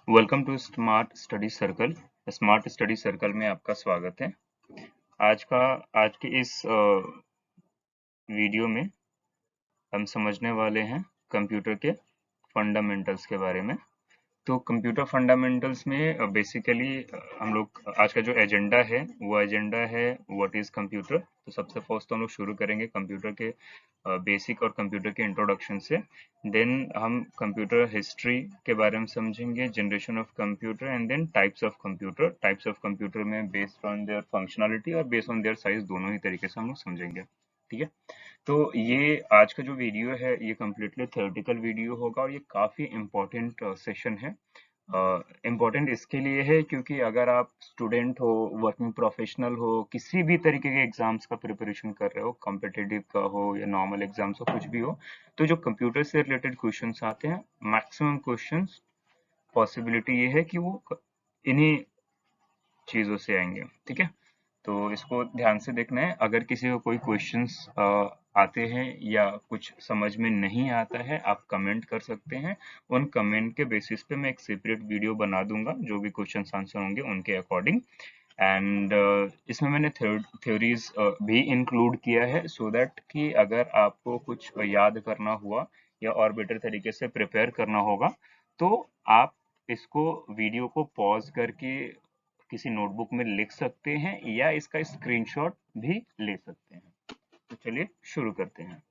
Welcome to Smart Study Circle. Smart Study Circle में आपका स्वागत है। आज के इस वीडियो में हम समझने वाले हैं कंप्यूटर के फंडामेंटल्स के बारे में। तो कंप्यूटर फंडामेंटल्स में बेसिकली हम लोग आज का जो एजेंडा है वो एजेंडा है व्हाट इज कंप्यूटर। तो सबसे फर्स्ट तो हम लोग शुरू करेंगे कंप्यूटर के बेसिक और कंप्यूटर के इंट्रोडक्शन से। देन हम कंप्यूटर हिस्ट्री के बारे में समझेंगे, generation of computer, and then types of computer. Types of computer में बेस्ड ऑन देयर फंक्शनलिटी और बेस्ड ऑन देयर साइज दोनों ही तरीके से हम लोग समझेंगे। ठीक है, तो ये आज का जो वीडियो है ये कम्प्लीटली थ्योरेटिकल वीडियो होगा और ये काफ़ी इम्पोर्टेंट सेशन है। इम्पोर्टेंट इसके लिए है क्योंकि अगर आप स्टूडेंट हो, वर्किंग प्रोफेशनल हो, किसी भी तरीके के एग्जाम्स का प्रिपरेशन कर रहे हो, कॉम्पिटिटिव का हो या नॉर्मल एग्जाम्स हो, कुछ भी हो, तो जो कंप्यूटर से रिलेटेड क्वेश्चंस आते हैं, मैक्सिमम क्वेश्चंस पॉसिबिलिटी ये है कि वो इन्हीं चीज़ों से आएंगे। ठीक है, तो इसको ध्यान से देखना है। अगर किसी को कोई क्वेश्चंस आते हैं या कुछ समझ में नहीं आता है, आप कमेंट कर सकते हैं। उन कमेंट के बेसिस पे मैं एक सेपरेट वीडियो बना दूंगा जो भी क्वेश्चंस आंसर होंगे उनके अकॉर्डिंग। एंड इसमें मैंने थ्योरीज भी इंक्लूड किया है सो दैट कि अगर आपको कुछ याद करना हुआ या और बेटर तरीके से प्रिपेयर करना होगा तो आप इसको वीडियो को पॉज करके किसी नोटबुक में लिख सकते हैं या इसका स्क्रीनशॉट भी ले सकते हैं। तो चलिए शुरू करते हैं।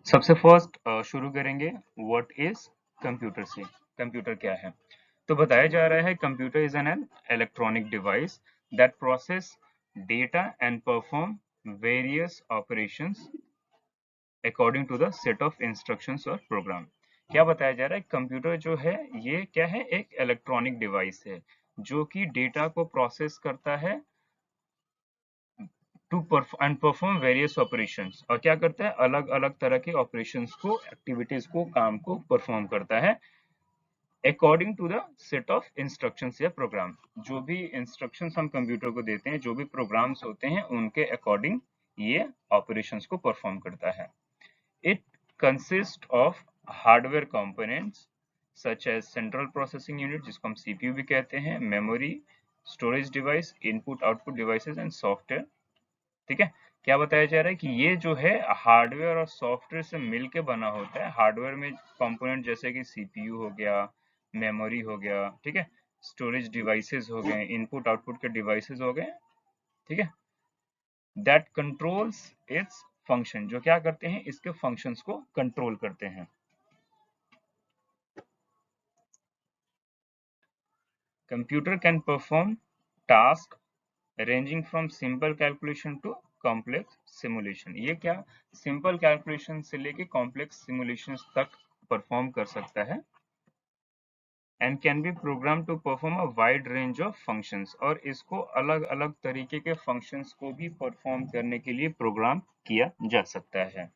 सबसे फर्स्ट शुरू करेंगे व्हाट इज कंप्यूटर से। कंप्यूटर क्या है? तो बताया जा रहा है computer is an electronic device that process data and perform various operations according to the set of instructions और प्रोग्राम। क्या बताया जा रहा है? कंप्यूटर जो है ये क्या है? एक इलेक्ट्रॉनिक डिवाइस है जो कि डेटा को प्रोसेस करता है टू परफॉर्म वेरियस ऑपरेशंस, और क्या करता है? अलग अलग तरह के ऑपरेशंस को, एक्टिविटीज को, काम को परफॉर्म करता है according to the set of instructions या प्रोग्राम। जो भी इंस्ट्रक्शंस हम कंप्यूटर को देते हैं, जो भी प्रोग्राम्स होते हैं, उनके अकॉर्डिंग ये ऑपरेशंस को परफॉर्म करता है। It consist of hardware components such as central processing unit, जिसको हम सीपीयू भी कहते हैं, memory, storage device, input output devices and software. ठीक है, क्या बताया जा रहा है कि ये जो है हार्डवेयर और सॉफ्टवेयर से मिलके बना होता है। हार्डवेयर में कंपोनेंट जैसे कि सीपीयू हो गया, मेमोरी हो गया, ठीक है, स्टोरेज डिवाइसेस हो गए, इनपुट आउटपुट के डिवाइसेस हो गए, ठीक है, दैट कंट्रोल्स इट्स फंक्शन, जो क्या करते हैं? इसके फंक्शंस को कंट्रोल करते हैं। Computer can perform task ranging from simple calculation to complex simulation. ये क्या? सिंपल कैलकुलेशन से लेके कॉम्प्लेक्स सिमुलेशन तक परफॉर्म कर सकता है। And can be program to perform a wide range of functions, और इसको अलग अलग तरीके के फंक्शंस को भी परफॉर्म करने के लिए प्रोग्राम किया जा सकता है,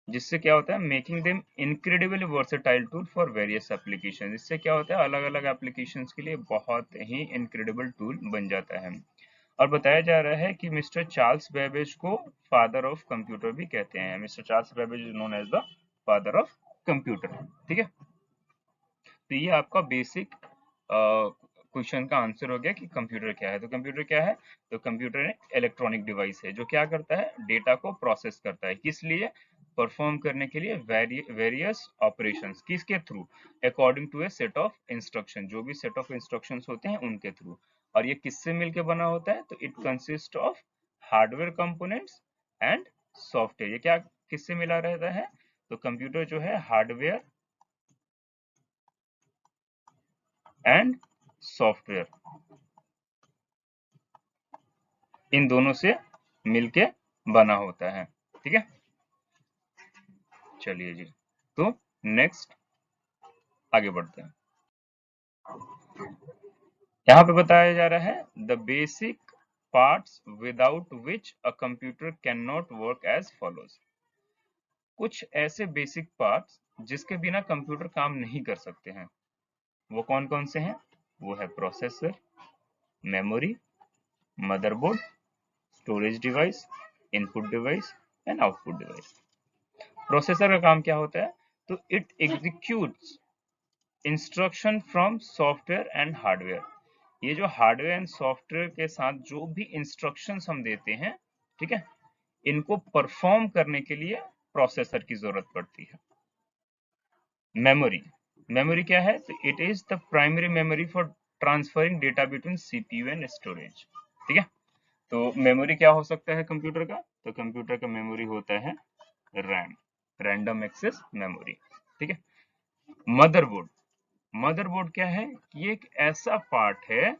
जिससे क्या होता है? Making them incredibly versatile tool for various application. इससे क्या होता है? अलग अलग एप्लीकेशंस के लिए बहुत ही इनक्रेडिबल टूल बन जाता है। और बताया जा रहा है कि मिस्टर चार्ल्स बेबेज को फादर ऑफ कंप्यूटर भी कहते हैं। Mister Charles Babbage is known as the father of computer. ठीक है, तो ये आपका बेसिक क्वेश्चन का आंसर हो गया कि कंप्यूटर क्या है। तो कंप्यूटर क्या है? तो कंप्यूटर एक इलेक्ट्रॉनिक डिवाइस है जो क्या करता है? डेटा को प्रोसेस करता है। किस लिए? परफॉर्म करने के लिए वेरियस ऑपरेशंस। किसके थ्रू? According to a set of instruction, जो भी सेट ऑफ इंस्ट्रक्शंस होते हैं उनके थ्रू। और ये किससे मिलके बना होता है? तो it consist of hardware components and software. ये क्या किससे मिला रहता है? तो कंप्यूटर जो है हार्डवेयर एंड सॉफ्टवेयर, इन दोनों से मिलके बना होता है। ठीक है, चलिए जी, तो नेक्स्ट आगे बढ़ते हैं। यहाँ पे बताया जा रहा है the basic parts without which a computer can not work as follows. कुछ ऐसे बेसिक पार्ट्स जिसके बिना कंप्यूटर काम नहीं कर सकते हैं। वो कौन कौन से हैं? वो है processor, memory, motherboard, storage device, input device and output device. Processor का काम क्या होता है? तो it executes instruction from software and hardware. ये जो हार्डवेयर एंड सॉफ्टवेयर के साथ जो भी इंस्ट्रक्शंस हम देते हैं, ठीक है, इनको परफॉर्म करने के लिए प्रोसेसर की जरूरत पड़ती है। मेमोरी, मेमोरी क्या है? तो it is the primary memory for transferring data between CPU and storage. ठीक है, तो मेमोरी क्या हो सकता है कंप्यूटर का? तो कंप्यूटर का मेमोरी होता है रैम, रैंडम एक्सेस मेमोरी। ठीक है, मदरबोर्ड, मदरबोर्ड क्या है? ये एक ऐसा पार्ट है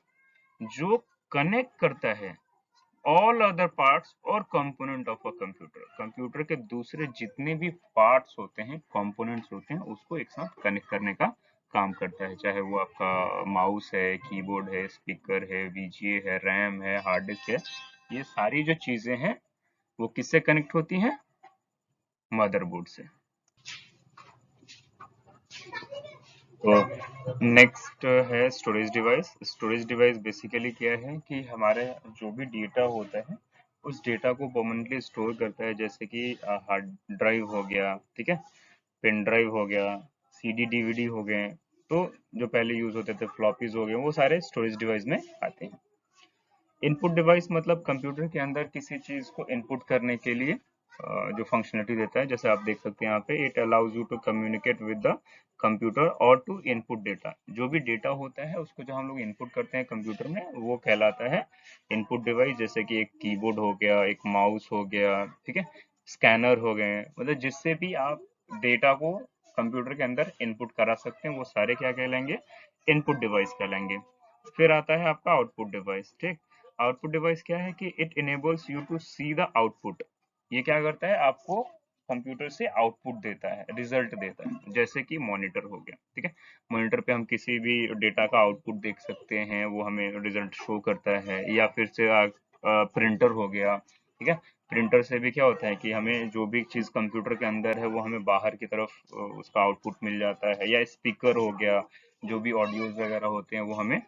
जो कनेक्ट करता है ऑल अदर पार्ट्स और component of a computer. Computer के दूसरे जितने भी पार्ट्स होते हैं, कंपोनेंट्स होते हैं, उसको एक साथ कनेक्ट करने का काम करता है। चाहे वो आपका माउस है, कीबोर्ड है, स्पीकर है, वीजीए है, रैम है, हार्ड डिस्क है, ये सारी जो चीजें हैं वो किससे कनेक्ट होती हैं? मदरबोर्ड से। तो नेक्स्ट है storage device. Storage device basically क्या है कि हमारे जो भी डेटा होता है उस डेटा को परमानेंटली स्टोर करता है, जैसे कि हार्ड ड्राइव हो गया, ठीक है, पेन ड्राइव हो गया, सीडी डीवीडी हो गए, तो जो पहले यूज होते थे फ्लॉपीज हो गए, वो सारे स्टोरेज डिवाइस में आते हैं। इनपुट डिवाइस मतलब कंप्यूटर के अंदर किसी चीज को इनपुट करने के लिए जो फंक्शनलिटी देता है, जैसे आप देख सकते हैं यहाँ पे, it allows you to communicate with the computer और टू इनपुट डेटा। जो भी डेटा होता है उसको जब हम लोग इनपुट करते हैं कंप्यूटर में, वो कहलाता है इनपुट डिवाइस। जैसे कि एक कीबोर्ड हो गया, एक माउस हो गया, ठीक है, स्कैनर हो गए, मतलब जिससे भी आप डेटा को कंप्यूटर के अंदर इनपुट करा सकते हैं, वो सारे क्या कहलाएंगे? इनपुट डिवाइस कहलाएंगे। फिर आता है आपका आउटपुट डिवाइस। ठीक, आउटपुट डिवाइस क्या है कि it enables you to see the output. ये क्या करता है? आपको कंप्यूटर से आउटपुट देता है, रिजल्ट देता है, जैसे कि मॉनिटर हो गया। ठीक है, मॉनिटर पे हम किसी भी डेटा का आउटपुट देख सकते हैं, वो हमें रिजल्ट शो करता है। या फिर से प्रिंटर हो गया। ठीक है, प्रिंटर से भी क्या होता है कि हमें जो भी चीज कंप्यूटर के अंदर है वो हमें बाहर की तरफ उसका आउटपुट मिल जाता है। या स्पीकर हो गया, जो भी ऑडियोज वगैरह होते हैं वो हमें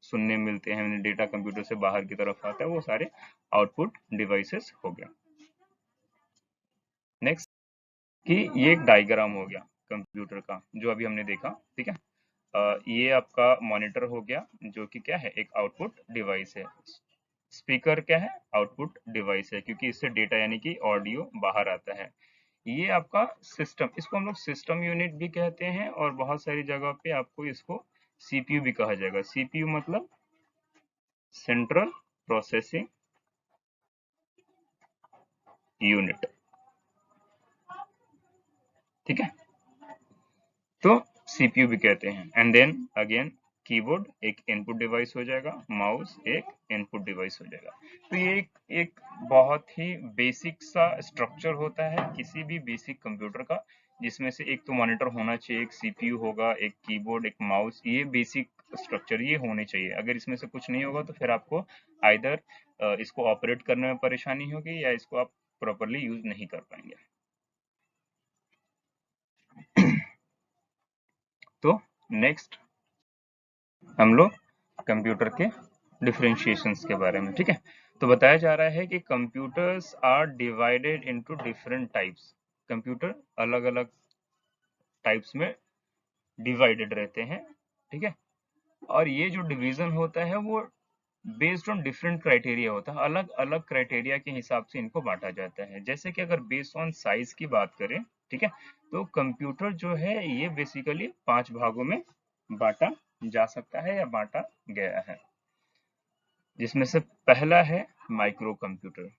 सुनने मिलते हैं, डेटा कंप्यूटर से बाहर की तरफ आता है, वो सारे आउटपुट डिवाइसेस हो गया। नेक्स्ट कि ये एक डायग्राम हो गया कंप्यूटर का जो अभी हमने देखा। ठीक है, ये आपका मॉनिटर हो गया जो कि क्या है? एक आउटपुट डिवाइस है। स्पीकर क्या है? आउटपुट डिवाइस है, क्योंकि इससे डेटा यानी कि ऑडियो बाहर आता है। ये आपका सिस्टम, इसको हम लोग सिस्टम यूनिट भी कहते हैं, और बहुत सारी जगह पे आपको इसको सीपीयू भी कहा जाएगा। सीपीयू मतलब सेंट्रल प्रोसेसिंग यूनिट। ठीक है, तो सीपीयू भी कहते हैं। एंड देन अगेन कीबोर्ड एक इनपुट डिवाइस हो जाएगा, माउस एक इनपुट डिवाइस हो जाएगा। तो ये एक बहुत ही बेसिक सा स्ट्रक्चर होता है किसी भी बेसिक कंप्यूटर का, जिसमें से एक तो मॉनिटर होना चाहिए, एक सीपीयू होगा, एक कीबोर्ड, एक माउस। ये बेसिक स्ट्रक्चर ये होने चाहिए। अगर इसमें से कुछ नहीं होगा तो फिर आपको आइदर इसको ऑपरेट करने में परेशानी होगी, या इसको आप प्रॉपरली यूज नहीं कर पाएंगे। तो नेक्स्ट हम लोग कंप्यूटर के डिफरेंशिएशंस के बारे में। ठीक है, तो बताया जा रहा है कि computers are divided into different types. Computer अलग अलग टाइप्स में डिवाइडेड रहते हैं। ठीक है, और ये जो डिवीजन होता है वो बेस्ड ऑन डिफरेंट क्राइटेरिया होता है, अलग अलग क्राइटेरिया के हिसाब से इनको बांटा जाता है। जैसे कि अगर बेस्ड ऑन साइज की बात करें, ठीक है, तो कंप्यूटर जो है ये बेसिकली 5 भागों में बांटा जा सकता है या बांटा गया है, जिसमें से पहला है माइक्रो कंप्यूटर,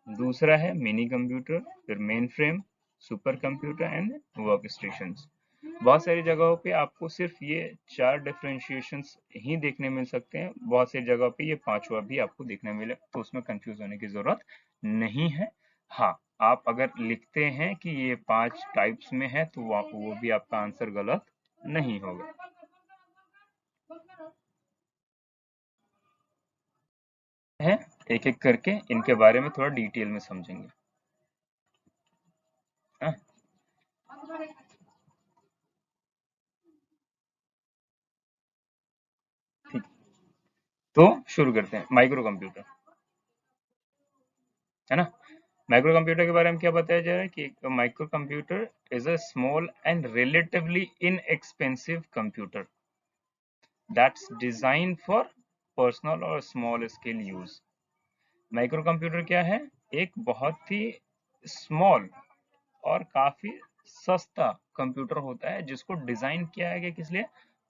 दूसरा है मिनी कंप्यूटर, फिर main frame, super computer and work station. बहुत सारी जगहों पे आपको सिर्फ ये 4 डिफरेंशिएशंस ही देखने मिल सकते हैं, बहुत सी जगह पे ये 5वां भी आपको देखने मिले, तो उसमें कंफ्यूज होने की जरूरत नहीं है। हाँ, आप अगर लिखते हैं कि ये 5 टाइप्स में है तो वो भी आपका आंसर गलत नहीं होगा। है, एक एक करके इनके बारे में थोड़ा डिटेल में समझेंगे। हाँ, ठीक, तो शुरू करते हैं। माइक्रो कंप्यूटर, है ना? माइक्रो कंप्यूटर के बारे में क्या बताया जा रहा है कि micro computer is a small and relatively inexpensive computer that's design for personal और small scale use. Micro computer क्या है? एक बहुत ही स्मॉल और काफी सस्ता कंप्यूटर होता है जिसको डिजाइन किया गया किस लिए?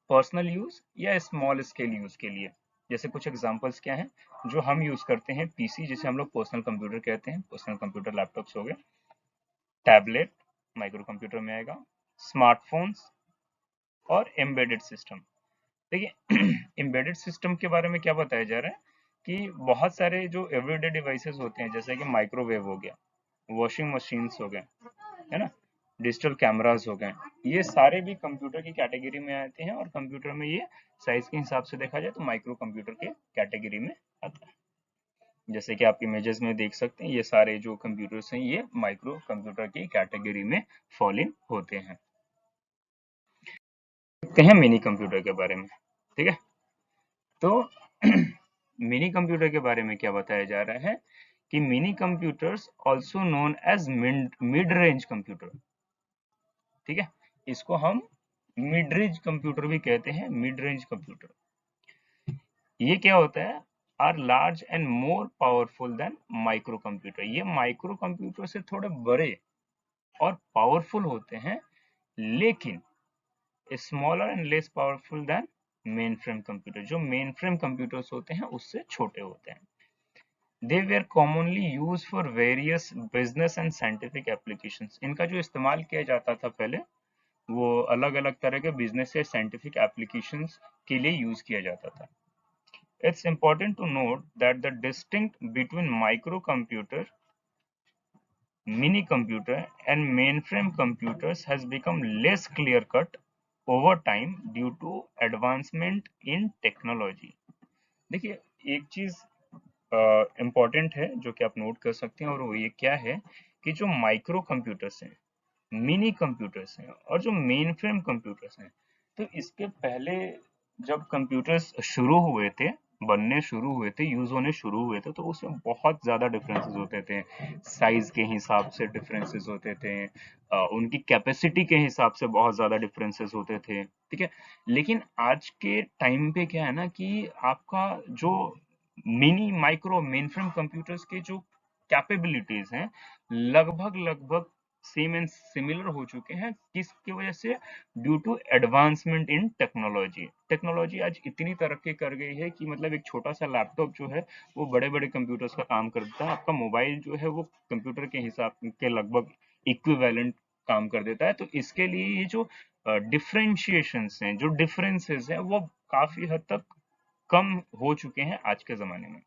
पर्सनल यूज या स्मॉल स्केल यूज के लिए। जैसे कुछ एग्जांपल्स क्या हैं जो हम यूज करते हैं? पीसी, जिसे हम लोग पर्सनल कंप्यूटर कहते हैं, पर्सनल कंप्यूटर लैपटॉप्स हो गए, टैबलेट माइक्रो कंप्यूटर में आएगा, स्मार्टफोन्स और एम्बेडेड सिस्टम। देखिए एम्बेडेड सिस्टम के बारे में क्या बताया जा रहा है कि बहुत सारे जो एवरीडे डिवाइसेस होते हैं, जैसे कि माइक्रोवेव हो गया, वॉशिंग मशीन्स हो गए, है ना, डिजिटल कैमरास हो गए, ये सारे भी कंप्यूटर की कैटेगरी में आते हैं और कंप्यूटर में ये साइज के हिसाब से देखा जाए तो माइक्रो कंप्यूटर के कैटेगरी में आता है। जैसे कि आप इमेजेस में देख सकते हैं, ये सारे जो कंप्यूटर्स हैं ये माइक्रो कंप्यूटर की कैटेगरी में फॉल इन होते हैं। कहें मिनी कंप्यूटर के बारे में, ठीक है, तो मिनी कंप्यूटर के बारे में क्या बताया जा रहा है कि minicomputers also known as mid range computer, ठीक है, इसको हम मिड रेंज कंप्यूटर भी कहते हैं, मिड रेंज कंप्यूटर। ये क्या होता है? Are large and more powerful than microcomputer. ये माइक्रो कंप्यूटर से थोड़े बड़े और पावरफुल होते हैं, लेकिन smaller and less powerful than mainframe computer. जो मेन फ्रेम कंप्यूटर्स होते हैं उससे छोटे होते हैं। They were commonly use for various business and scientific applications. इनका जो इस्तेमाल किया जाता था पहले, वो अलग अलग तरह के बिजनेस या साइंटिफिक एप्लीकेशंस के लिए यूज किया जाता था। It's important to note that the distinct between microcomputer, mini computer and mainframe computers has become less clear-cut over time due to advancement in technology। देखिए एक चीज इम्पोर्टेंट है जो कि आप नोट कर सकते हैं, और वो ये क्या है कि जो माइक्रो कंप्यूटर्स हैं, मिनी कंप्यूटर्स हैं और जो मेन फ्रेम कंप्यूटर्स हैं, तो इसके पहले जब कंप्यूटर्स शुरू हुए थे, बनने शुरू हुए थे, यूज होने शुरू हुए थे, तो उसमें बहुत ज्यादा डिफरेंसेस होते थे। साइज के हिसाब से डिफरेंसेस होते थे, उनकी कैपेसिटी के हिसाब से बहुत ज्यादा डिफरेंसेस होते थे, ठीक है। लेकिन आज के टाइम पे क्या है ना कि आपका जो mini micro main frame computers के जो कैपेबिलिटीज हैं लगभग लगभग सेम एंड सिमिलर हो चुके हैं। किसकी वजह से? Due to advancement in technology. Technology आज इतनी तरक्की कर गई है कि मतलब एक छोटा सा लैपटॉप जो है वो बड़े बड़े कंप्यूटर्स का काम करता है। आपका मोबाइल जो है वो कंप्यूटर के हिसाब के लगभग इक्विवेलेंट काम कर देता है। तो इसके लिए ये जो डिफरेंशिएशंस हैं, जो डिफरेंसेस हैं, वो काफी हद तक कम हो चुके हैं आज के जमाने में।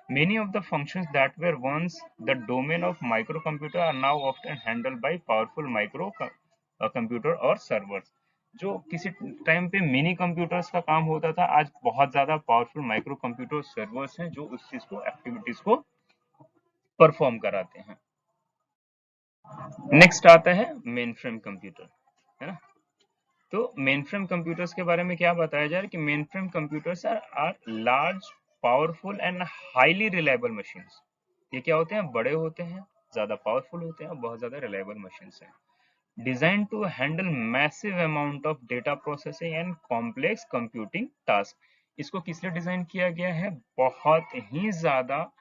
Many of the functions that were once the domain of microcomputer are now often handled by powerful computer और servers। जो किसी टाइम पे मिनी कंप्यूटर्स का काम होता था, आज बहुत ज्यादा पावरफुल माइक्रो कंप्यूटर सर्वर्स हैं जो उस चीज को, एक्टिविटीज को परफॉर्म कराते हैं। नेक्स्ट आता है मेन फ्रेम कंप्यूटर, है ना। तो मेन फ्रेम कंप्यूटर्स के बारे में क्या बताया जा रहा है कि mainframe computers are large, powerful and highly reliable machines. ये क्या होते हैं? बड़े होते हैं, ज्यादा पावरफुल होते हैं और बहुत ज्यादा रिलायबल मशीन्स हैं। Design to handle massive amount of data processing and complex computing task. इसको किस लिए डिजाइन किया गया है? बहुत ही ज्यादा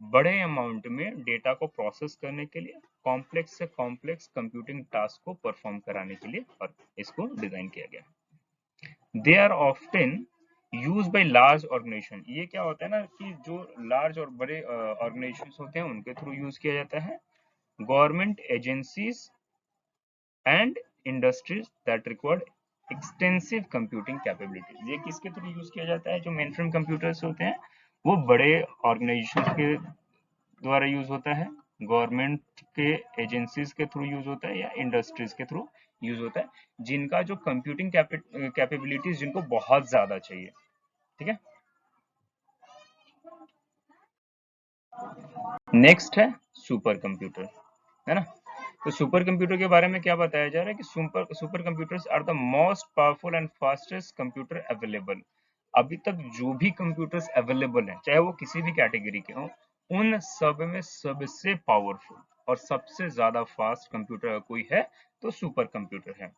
बड़े अमाउंट में डेटा को प्रोसेस करने के लिए, कॉम्प्लेक्स से कॉम्प्लेक्स कंप्यूटिंग टास्क को परफॉर्म कराने के लिए, और इसको डिजाइन किया गया। They are often use by large organisation. ये क्या होता है ना कि जो लार्ज और बड़े ऑर्गेनाइजेशन होते हैं उनके थ्रू यूज किया जाता है। Government agencies and industries that required extensive computing capabilities. ये किसके थ्रू यूज किया जाता है? जो मेनफ्रेम कंप्यूटर्स होते हैं वो बड़े ऑर्गेनाइजेशन के द्वारा यूज होता है, गवर्नमेंट के एजेंसीज के थ्रू यूज होता है, या इंडस्ट्रीज के थ्रू यूज होता है, जिनका जो कंप्यूटिंग कैपेबिलिटीज जिनको बहुत ज्यादा चाहिए, ठीक है। नेक्स्ट है सुपर कंप्यूटर, है ना। तो सुपर कंप्यूटर के बारे में क्या बताया जा रहा है कि supercomputers are the most powerful and fastest computer available. अभी तक जो भी कंप्यूटर्स अवेलेबल हैं, चाहे वो किसी भी कैटेगरी के हों, उन सब में सबसे पावरफुल और सबसे ज्यादा फास्ट कंप्यूटर कोई है तो सुपर कंप्यूटर है।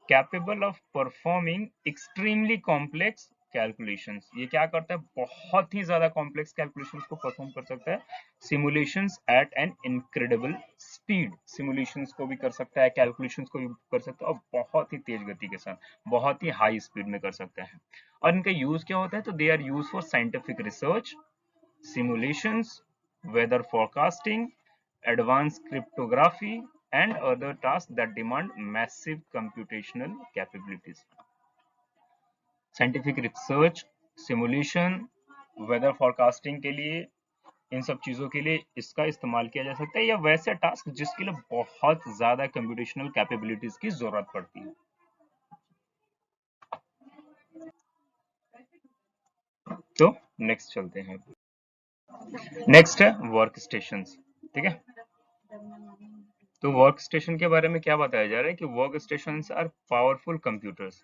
Capable of performing extremely complex calculations, ये क्या करता है, बहुत ही ज्यादा कॉम्प्लेक्स कैलकुलेशंस को परफॉर्म कर सकता है। Simulations at an incredible speed, simulations को भी कर सकता है, कैलकुलेशंस को भी कर सकता है, और बहुत ही तेज गति के साथ बहुत ही हाई स्पीड में कर सकता है। और इनका यूज क्या होता है, तो they are use for scientific research, simulations, weather forecasting, advanced cryptography, and other tasks that demand massive computational capabilities. Scientific research, simulation, weather forecasting के लिए, इन सब चीजों के लिए इसका इस्तेमाल किया जा सकता है, या वैसे टास्क जिसके लिए बहुत ज्यादा कंप्यूटेशनल कैपेबिलिटीज की जरूरत पड़ती है। तो नेक्स्ट चलते हैं, नेक्स्ट है वर्क स्टेशन। ठीक है, तो वर्क स्टेशन के बारे में क्या बताया जा रहा है कि workstation are powerful computers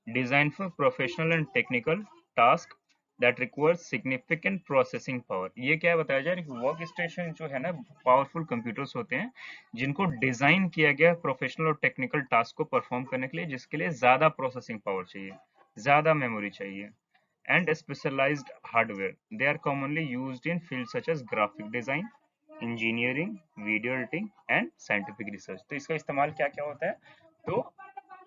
design for professional and technical task that require significant processing power. ये क्या बताया जा रहा है कि वर्क स्टेशन जो है ना, पावरफुल कंप्यूटर्स होते हैं जिनको डिजाइन किया गया प्रोफेशनल और टेक्निकल टास्क को परफॉर्म करने के लिए, जिसके लिए ज्यादा प्रोसेसिंग पावर चाहिए, ज्यादा मेमोरी चाहिए, and specialized hardware. They are commonly used in fields such as graphic design, engineering, video editing and scientific research. तो इसका इस्तेमाल क्या क्या होता है, तो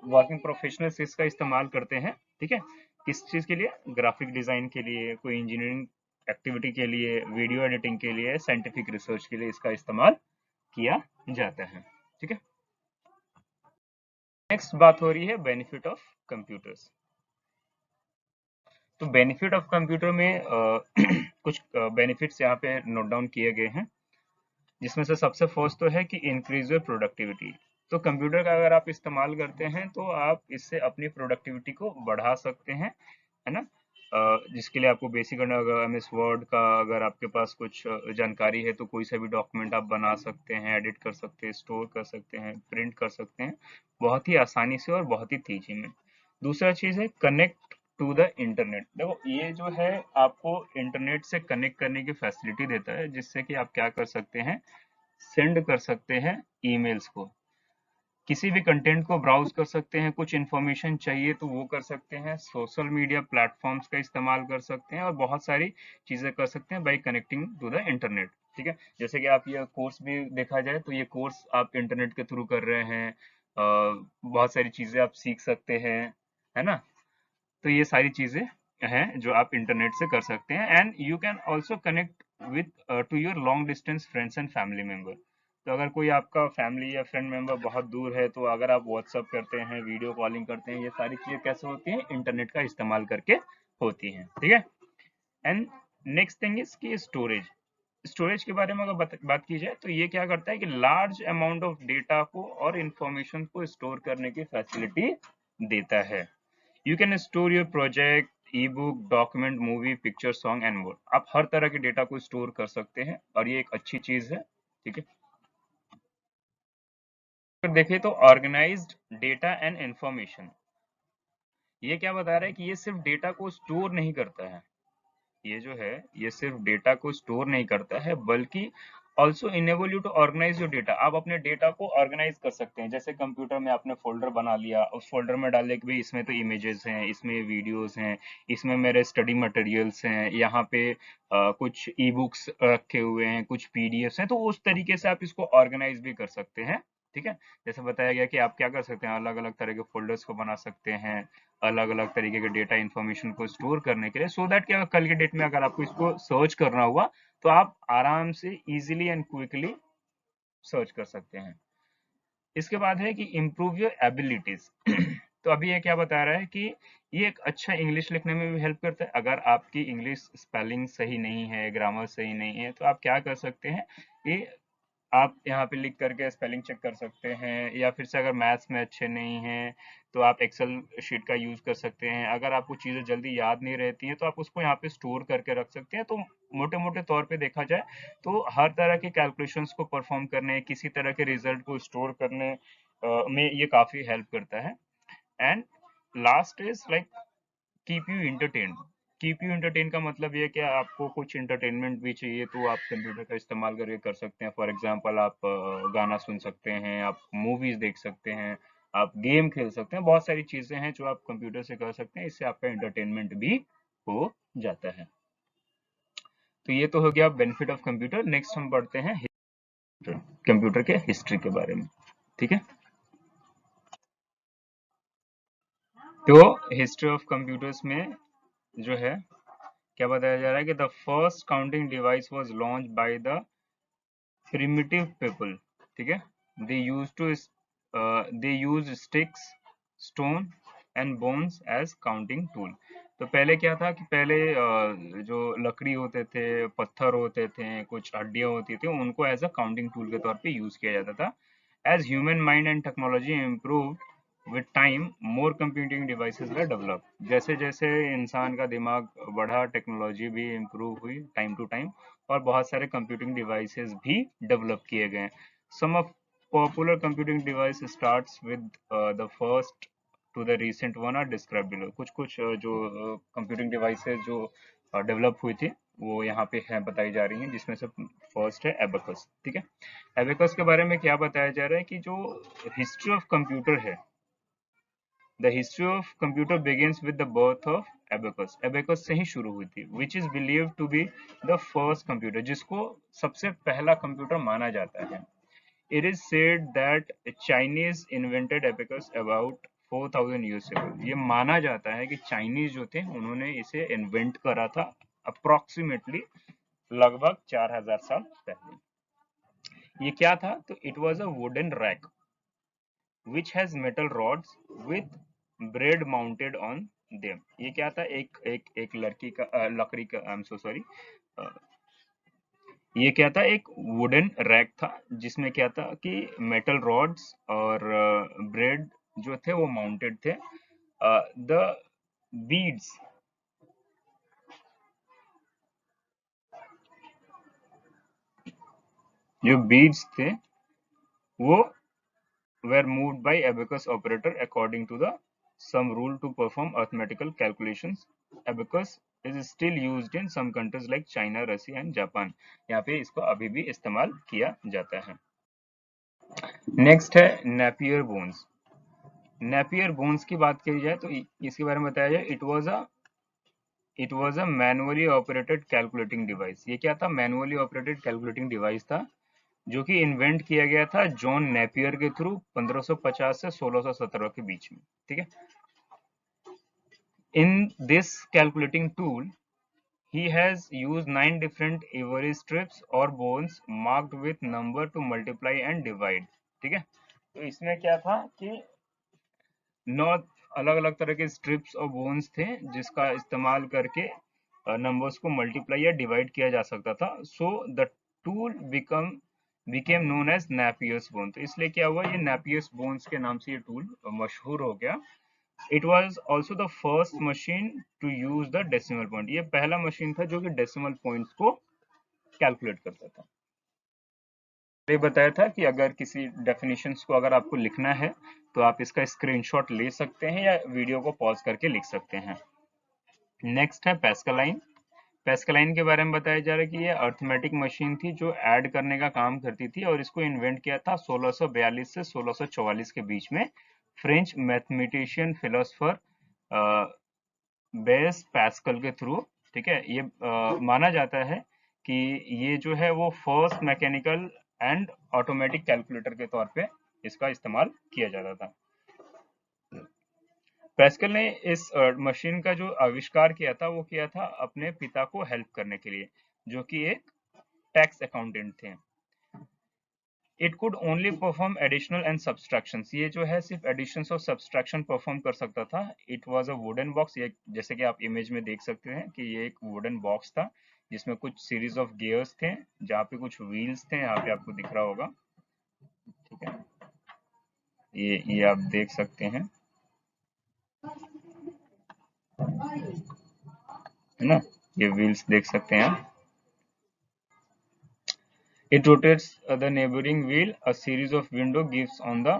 वर्किंग प्रोफेशनल्स इसका इस्तेमाल करते हैं। ठीक है, किस चीज के लिए, ग्राफिक डिजाइन के लिए, कोई इंजीनियरिंग एक्टिविटी के लिए, वीडियो एडिटिंग के लिए, साइंटिफिक रिसर्च के लिए इसका इस्तेमाल किया जाता है। ठीक है, नेक्स्ट बात हो रही है बेनिफिट ऑफ कंप्यूटर्स। तो बेनिफिट ऑफ कंप्यूटर में कुछ बेनिफिट्स यहाँ पे नोट डाउन किए गए हैं, जिसमें से सबसे फर्स्ट तो है कि इंक्रीज योर प्रोडक्टिविटी। तो कंप्यूटर का अगर आप इस्तेमाल करते हैं तो आप इससे अपनी प्रोडक्टिविटी को बढ़ा सकते हैं, है ना। जिसके लिए आपको बेसिक अगर एमएस वर्ड का अगर आपके पास कुछ जानकारी है तो कोई सा भी डॉक्यूमेंट आप बना सकते हैं, एडिट कर सकते हैं, स्टोर कर सकते हैं, प्रिंट कर सकते हैं बहुत ही आसानी से और बहुत ही तेजी में। दूसरा चीज है कनेक्ट टू द इंटरनेट। देखो ये जो है आपको इंटरनेट से कनेक्ट करने की फैसिलिटी देता है, जिससे कि आप क्या कर सकते हैं, सेंड कर सकते हैं ईमेल्स को, किसी भी कंटेंट को ब्राउज कर सकते हैं, कुछ इन्फॉर्मेशन चाहिए तो वो कर सकते हैं, सोशल मीडिया प्लेटफॉर्म्स का इस्तेमाल कर सकते हैं, और बहुत सारी चीजें कर सकते हैं by connecting to the internet. ठीक है, जैसे कि आप ये कोर्स भी देखा जाए तो ये कोर्स आप इंटरनेट के थ्रू कर रहे हैं, बहुत सारी चीजें आप सीख सकते हैं, है ना। तो ये सारी चीजें हैं जो आप इंटरनेट से कर सकते हैं, and you can also connect with to your long distance friends and family member. तो अगर कोई आपका फैमिली या फ्रेंड मेंबर बहुत दूर है तो अगर आप व्हाट्सअप करते हैं, वीडियो कॉलिंग करते हैं, ये सारी चीजें कैसे होती हैं, इंटरनेट का इस्तेमाल करके होती हैं। ठीक है, एंड नेक्स्ट थिंग इज की स्टोरेज। स्टोरेज के बारे में अगर बात की जाए तो ये क्या करता है कि लार्ज अमाउंट ऑफ डेटा को और इंफॉर्मेशन को स्टोर करने की फैसिलिटी देता है। You can store your project, E book, document, movie, picture, song and more. आप हर तरह के डेटा को स्टोर कर सकते हैं और ये एक अच्छी चीज है। ठीक है, अगर देखें तो ऑर्गेनाइज्ड डेटा एंड इंफॉर्मेशन, ये क्या बता रहा है कि ये सिर्फ डेटा को स्टोर नहीं करता है, ये जो है ये सिर्फ डेटा को स्टोर नहीं करता है बल्कि also enable you to organise your data. आप अपने डेटा को ऑर्गेनाइज कर सकते हैं, जैसे कंप्यूटर में आपने फोल्डर बना लिया, उस फोल्डर में डाल दिया कि भाई इसमें तो इमेजेस हैं, इसमें वीडियोस हैं, इसमें मेरे स्टडी मटेरियल्स हैं, यहाँ पे कुछ ई बुक्स रखे हुए हैं, कुछ पीडीएफ्स हैं, तो उस तरीके से आप इसको ऑर्गेनाइज भी कर सकते हैं। ठीक है, जैसे बताया गया कि आप क्या कर सकते हैं, अलग अलग तरह के फोल्डर्स को बना सकते हैं, अलग अलग तरीके के डेटा इंफॉर्मेशन को स्टोर करने के लिए, सो दैट कि कल के डेट में अगर आपको इसको सर्च करना हुआ तो आप आराम से इजीली एंड क्विकली सर्च कर सकते हैं। इसके बाद है कि इम्प्रूव योर एबिलिटीज। तो अभी ये क्या बता रहा है कि ये एक अच्छा इंग्लिश लिखने में भी हेल्प करता है। अगर आपकी इंग्लिश स्पेलिंग सही नहीं है, ग्रामर सही नहीं है, तो आप क्या कर सकते हैं, ये आप यहाँ पे लिख करके स्पेलिंग चेक कर सकते हैं, या फिर से अगर मैथ्स में अच्छे नहीं हैं तो आप एक्सेल शीट का यूज कर सकते हैं। अगर आपको चीजें जल्दी याद नहीं रहती हैं तो आप उसको यहाँ पे स्टोर करके रख सकते हैं। तो मोटे मोटे तौर पे देखा जाए तो हर तरह के कैलकुलेशंस को परफॉर्म करने, किसी तरह के रिजल्ट को स्टोर करने में ये काफी हेल्प करता है। And last is like keep you entertained. Keep you entertain का मतलब ये कि आपको कुछ एंटरटेनमेंट भी चाहिए तो आप कंप्यूटर का इस्तेमाल करके कर सकते हैं। फॉर एग्जांपल आप गाना सुन सकते हैं, आप मूवीज देख सकते हैं, आप गेम खेल सकते हैं, बहुत सारी चीजें हैं जो आप कंप्यूटर से कर सकते हैं। इससे आपका एंटरटेनमेंट भी हो जाता है। तो ये तो हो गया बेनिफिट ऑफ कंप्यूटर। नेक्स्ट हम पढ़ते हैं कंप्यूटर के हिस्ट्री के बारे में। ठीक है, तो हिस्ट्री ऑफ कंप्यूटर्स में जो है क्या बताया जा रहा है कि the first counting device was launch by the primitive people. ठीक है, they use to they use sticks, stone and bones as counting tool. तो पहले क्या था कि पहले जो लकड़ी होते थे, पत्थर होते थे, कुछ हड्डियां होती थी, उनको एज अ काउंटिंग टूल के तौर पे यूज किया जाता था। As human mind and technology improve with time, more computing devices were develop. जैसे जैसे इंसान का दिमाग बढ़ा, टेक्नोलॉजी भी इम्प्रूव हुई टाइम टू टाइम, और बहुत सारे कंप्यूटिंग डिवाइसेस भी डेवलप किए गए। Some of popular computing device starts with the first to the recent one are describe below. कुछ कुछ जो कंप्यूटिंग डिवाइसेस जो डेवलप हुई थी वो यहाँ पे है बताई जा रही हैं, जिसमें से फर्स्ट है एबेकस। ठीक है, एबेकस के बारे में क्या बताया जा रहा है कि जो हिस्ट्री ऑफ कंप्यूटर है, the history of computer begins with the birth of abacus. Abacus से ही शुरू हुई थी, which is believe to be the first computer, जिसको सबसे पहला कंप्यूटर माना जाता है। It is said that Chinese invented abacus about 4000 years ago. ये माना जाता है कि चाइनीज जो थे उन्होंने इसे इन्वेंट करा था अप्रोक्सीमेटली लगभग 4000 साल पहले। ये क्या था? तो it was a wooden rack which has metal rods with braid mounted on them। ये क्या था? एक लड़की का लकड़ी का, आई एम सो सॉरी, ये क्या था? एक वुडन रैक था जिसमें क्या था कि मेटल रॉड्स और ब्रेड जो थे वो माउंटेड थे। द बीड्स, जो बीड्स थे वो were moved by abacus operator according to the some rule to perform arithmetical calculations. Abacus is still used in some countries like China, Russia and Japan। यहाँ पे इसको अभी भी इस्तेमाल किया जाता है। नेक्स्ट है नेपियर बोन्स। नेपियर बोन्स की बात की जाए तो इसके बारे में बताया जाए, it was a manually operated calculating device. ये क्या था? मैनुअली ऑपरेटेड कैलकुलेटिंग डिवाइस था जो कि इन्वेंट किया गया था जॉन नेपियर के थ्रू 1550 से 1617 के बीच में। ठीक है, in this calculating tool he has used 9 different ivory strips or bones marked with number to multiply and divide। ठीक है, तो इसमें क्या था कि 9 अलग अलग तरह के स्ट्रिप्स और बोन्स थे जिसका इस्तेमाल करके नंबर्स को मल्टीप्लाई या डिवाइड किया जा सकता था। So the tool became known as Napier's bone. तो इसलिए क्या हुआ, ये नेपियर्स बोन्स के नाम से ये टूल मशहूर हो गया। It was also the first machine to use the decimal point. ये पहला मशीन था जो कि डेसिमल पॉइंट्स को कैलकुलेट करता था। ये बताया था कि अगर किसी डेफिनेशंस को अगर आपको लिखना है तो आप इसका स्क्रीनशॉट ले सकते हैं या वीडियो को पॉज करके लिख सकते हैं। नेक्स्ट है पैस्कलाइन। पैस्कलाइन के बारे में बताया जा रहा है कि ये अर्थमेटिक मशीन थी जो ऐड करने का काम करती थी, और इसको इन्वेंट किया था 1642 से 1644 के बीच में French mathematician philosopher base Pascal के थ्रू। ठीक है, ये माना जाता है कि ये जो है वो first mechanical and automatic calculator के तौर पे इसका इस्तेमाल किया जाता था। पैस्कल ने इस मशीन का जो आविष्कार किया था वो किया था अपने पिता को हेल्प करने के लिए, जो कि एक टैक्स अकाउंटेंट थे। It could only perform additional and subtractions. ये जो है सिर्फ एडिशन और सब्सट्रैक्शन परफॉर्म कर सकता था। It was a wooden box. ये जैसे कि आप इमेज में देख सकते हैं कि ये एक वुडन बॉक्स था जिसमें कुछ सीरीज ऑफ गियर्स थे, जहाँ पे कुछ व्हील्स थे, यहाँ पे आपको दिख रहा होगा। ठीक है, ये आप देख सकते हैं, है ना, ये व्हील्स देख सकते हैं आप। It rotates the neighboring wheel. A series of window gives on the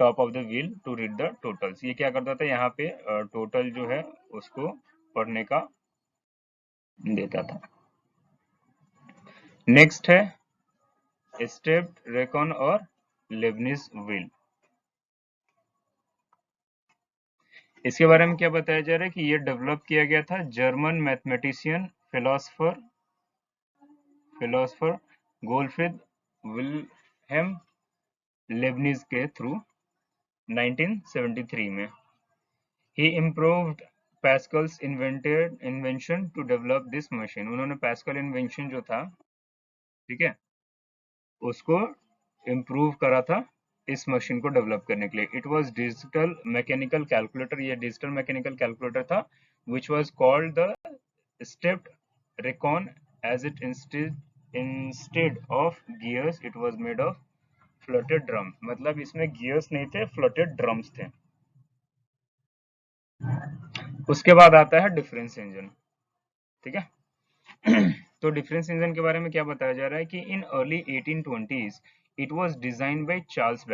top of the wheel to read the totals। ये क्या करता था, यहाँ पे टोटल जो है उसको पढ़ने का देता था। नेक्स्ट है स्टेप्ड रेकॉन और लेबनिज व्हील। इसके बारे में क्या बताया जा रहा है कि ये डेवलप किया गया था German mathematician philosopher Gottfried Wilhelm Leibniz के थ्रू 1973 में। He improved Pascal's invention to develop this machine. उन्होंने पैस्कल इन्वेंशन जो था, ठीक है, उसको इम्प्रूव करा था इस मशीन को डेवलप करने के लिए। It was digital mechanical calculator, ये डिजिटल मैकेनिकल कैलकुलेटर था which was called the stepped reckon as it instead of gears it was made of floated drum. मतलब इसमें गियर्स नहीं थे, फ्लोटेड ड्रम्स थे। उसके बाद आता है डिफरेंस इंजन, ठीक है। तो डिफरेंस इंजन के बारे में क्या बताया जा रहा है कि in early 1820s it was designed by Charles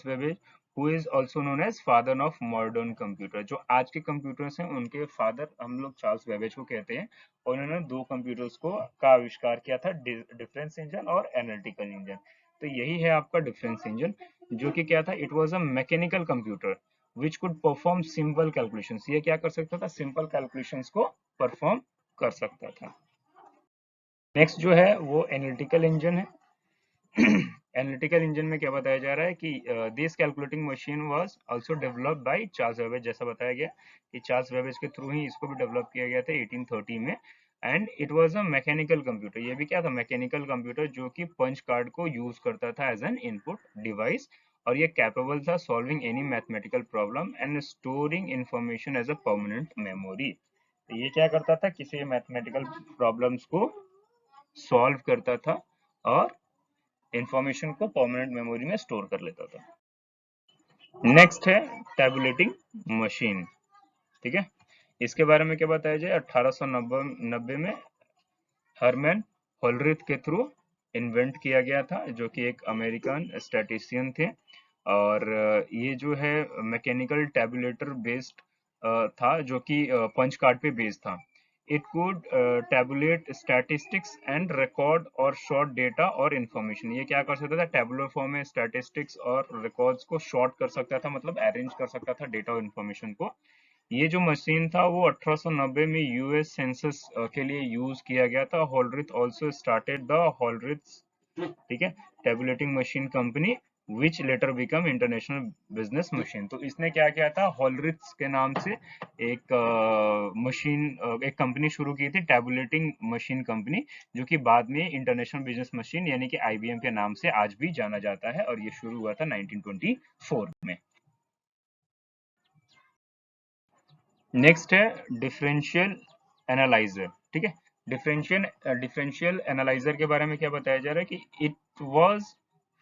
Babbage who is also known as father of modern computer. जो आज के कंप्यूटर्स हैं उनके फादर हम लोग चार्ल्स बेबेज को कहते हैं, और उन्होंने दो कंप्यूटर्स को का आविष्कार किया था, डिफरेंस इंजन और एनालिटिकल इंजन। तो यही है आपका डिफरेंस इंजन, जो कि क्या था, it was a mechanical computer which could perform simple calculations. ये क्या कर सकता था, सिंपल कैलकुलेशंस को परफॉर्म कर सकता था। नेक्स्ट जो है वो एनालिटिकल इंजन है। एनालिटिकल इंजन में क्या बताया जा रहा है कि this calculating machine was also developed by Charles Babbage. जैसा बताया गया कि चार्ल्स बेबेज के थ्रू ही इसको भी डेवलप किया गया था 1830 में। And it was a mechanical computer. ये भी क्या था, मैकेनिकल कंप्यूटर, जो कि पंच कार्ड को यूज करता था एज एन इनपुट डिवाइस, और ये कैपेबल था solving any mathematical problem and storing information as a permanent memory. तो ये क्या करता था, किसी मैथमेटिकल प्रॉब्लम्स को सॉल्व करता था और इंफॉर्मेशन को परमानेंट मेमोरी में स्टोर कर लेता था। नेक्स्ट है टैबुलेटिंग मशीन, ठीक है। इसके बारे में क्या बताया जाए, 1890 में हरमैन होलरिथ के थ्रू इन्वेंट किया गया था, जो कि एक अमेरिकन स्टैटिस्टिशियन थे। और ये जो है मैकेनिकल टैबुलेटर बेस्ड था, जो कि पंच कार्ड पे बेस्ड था। It could tabulate statistics and record or short data और information। ये क्या कर सकता था, टेबुलर फॉर्म में स्टैटिस्टिक्स और रिकॉर्ड्स को शॉर्ट कर सकता था, मतलब अरेंज कर सकता था डेटा और इंफॉर्मेशन को। ये जो मशीन था वो 1890 में यूएस सेंसस के लिए यूज किया गया था। होलरिथ आल्सो स्टार्टेड द होलरिथ, ठीक है, tabulating machine company which letter become international business machine. तो इसने क्या किया था, हॉलरिथ्स के नाम से एक मशीन एक कंपनी शुरू की थी, टेबुलेटिंग मशीन कंपनी, जो कि बाद में इंटरनेशनल बिजनेस मशीन यानी कि आईबीएम के नाम से आज भी जाना जाता है, और ये शुरू हुआ था 1924 में। नेक्स्ट है डिफरेंशियल एनालाइजर, ठीक है। डिफरेंशियल एनालाइजर के बारे में क्या बताया जा रहा है कि it was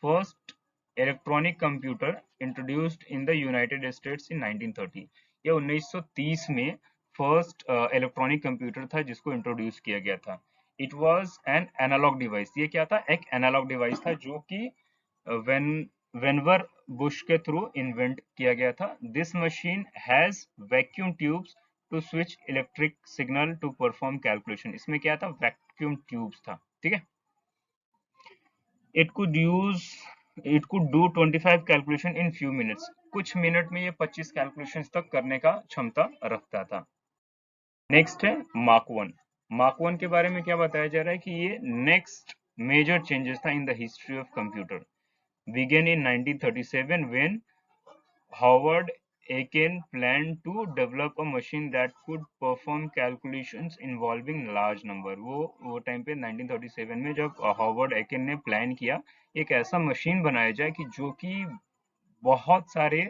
first electronic computer introduced in the United states in 1930। ये 1930 में फर्स्ट इलेक्ट्रॉनिक कंप्यूटर था जिसको इंट्रोड्यूस किया गया था। It was an analog device. ये क्या था, एक एनालॉग डिवाइस था, जो कि when whenever बुश के थ्रू इन्वेंट किया गया था। This machine has vacuum tubes to switch electric signal to perform calculation. इसमें क्या था, वैक्यूम ट्यूब्स था, ठीक है। It could use it could do 25 calculation in few minutes. कुछ मिनट में ये 25 कैलकुलेशंस तक करने का क्षमता रखता था। नेक्स्ट है मार्क वन। मार्क वन के बारे में क्या बताया जा रहा है कि ये नेक्स्ट मेजर चेंजेस था in the history of computer. began in 1937 when Howard Aiken planned to develop a machine that could perform calculations involving large number। वो टाइम पे 1937 में जब हॉवर्ड एकिन ने प्लान किया एक ऐसा मशीन बनाया जाए कि जो कि बहुत सारे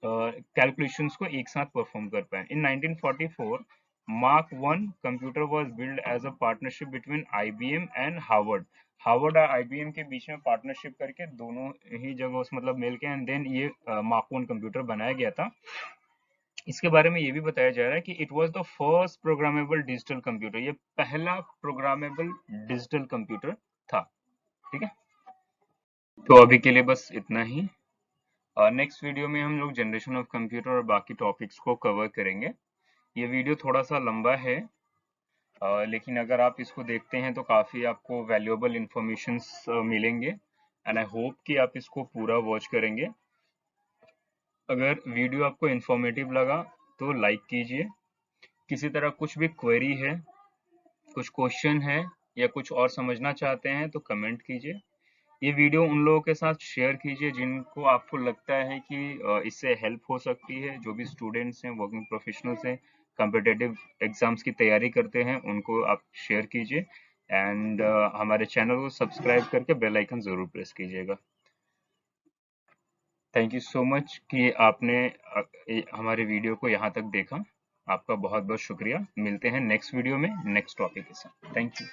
कैलकुलेशंस को एक साथ परफॉर्म कर पाए। In 1944 Mark one computer was build as a partnership between IBM and Harvard. Harvard और आईबीएम के बीच में पार्टनरशिप करके दोनों ही जगहों से मतलब मिलके एंड देन ये मार्क वन कंप्यूटर बनाया गया था। इसके बारे में ये भी बताया जा रहा है कि it was the first programmable digital computer. ये पहला प्रोग्रामेबल डिजिटल कंप्यूटर था, ठीक है। तो अभी के लिए बस इतना ही। नेक्स्ट वीडियो में हम लोग जनरेशन ऑफ कंप्यूटर और बाकी टॉपिक्स को कवर करेंगे। ये वीडियो थोड़ा सा लंबा है, लेकिन अगर आप इसको देखते हैं तो काफ़ी आपको वैल्यूएबल इंफॉर्मेशंस मिलेंगे, एंड आई होप कि आप इसको पूरा वॉच करेंगे। अगर वीडियो आपको इंफॉर्मेटिव लगा तो लाइक कीजिए। किसी तरह कुछ भी क्वेरी है, कुछ क्वेश्चन है, या कुछ और समझना चाहते हैं तो कमेंट कीजिए। ये वीडियो उन लोगों के साथ शेयर कीजिए जिनको आपको लगता है कि इससे हेल्प हो सकती है। जो भी स्टूडेंट्स हैं, वर्किंग प्रोफेशनल्स हैं, कॉम्पिटिटिव एग्जाम्स की तैयारी करते हैं, उनको आप शेयर कीजिए। एंड हमारे चैनल को सब्सक्राइब करके बेल आइकन जरूर प्रेस कीजिएगा। थैंक यू सो मच कि आपने हमारे वीडियो को यहाँ तक देखा। आपका बहुत बहुत शुक्रिया। मिलते हैं नेक्स्ट वीडियो में नेक्स्ट टॉपिक के साथ। Thank you.